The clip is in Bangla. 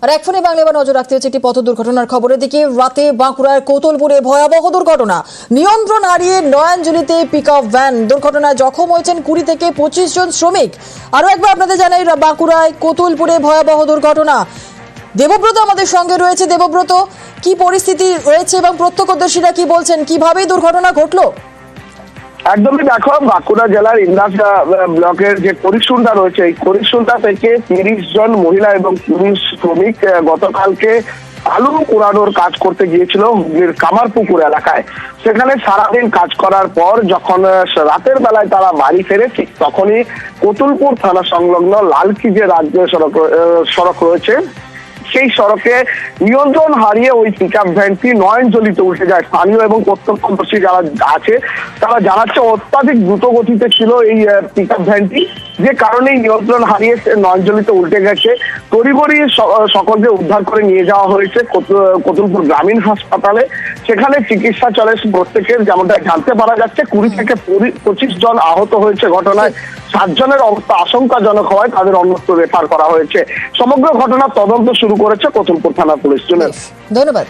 আর এক ফোনে বাংলা নজর রাখতে হচ্ছে একটি পথ দুর্ঘটনার খবরের দিকে। রাতে বাঁকুড়ার কোতুলপুরে ভয়াবহ দুর্ঘটনা, নিয়ন্ত্রণ হারিয়ে নয়াঞ্জলিতে পিকআপ ভ্যান দুর্ঘটনায় জখম হয়েছেন 20 থেকে 25 জন শ্রমিক। আরো একবার আপনাদের জানাই, বাঁকুড়ায় কোতুলপুরে ভয়াবহ দুর্ঘটনা। দেবব্রত আমাদের সঙ্গে রয়েছে। দেবব্রত, কি পরিস্থিতি রয়েছে এবং প্রত্যক্ষদর্শীরা কি বলছেন, কিভাবে দুর্ঘটনা ঘটলো? একদমই দেখো, বাঁকুড়া জেলার ইন্দাস ব্লকের যে করিশুন্ডা রয়েছে, এই করিশুন্ডা থেকে 30 জন মহিলা এবং 30 শ্রমিক গতকালকে আলু পোড়ানোর কাজ করতে গিয়েছিল হুগলির কামারপুকুর এলাকায়। সেখানে সারাদিন কাজ করার পর যখন রাতের বেলায় তারা বাড়ি ফেরে, ঠিক তখনই কোতুলপুর থানা সংলগ্ন লালকি যে রাজ্য সড়ক রয়েছে, সেই সড়কে নিয়ন্ত্রণ হারিয়ে ওই পিকআপ ভ্যানটি নয়নজলিতে উঠে যায়। স্থানীয় এবং প্রত্যক্ষদর্শী যারা আছে তারা জানাচ্ছে অত্যাধিক দ্রুত গতিতে ছিল এই পিকআপ ভ্যানটি, যে কারণে নিয়ন্ত্রণ হারিয়ে নয়নজলিতে উল্টে গেছে। তড়িঘড়ি সকলকে উদ্ধার করে নিয়ে যাওয়া হয়েছে কোতুলপুর গ্রামীণ হাসপাতালে। সেখানে চিকিৎসা চলে প্রত্যেকের, যেমনটা জানতে পারা যাচ্ছে 20 থেকে 25 জন আহত হয়েছে ঘটনায়। 7 জনের অবস্থা আশঙ্কাজনক হওয়ায় তাদের অন্যত্র রেফার করা হয়েছে। সমগ্র ঘটনার তদন্ত শুরু করেছে কোতুলপুর থানা পুলিশ। ধন্যবাদ।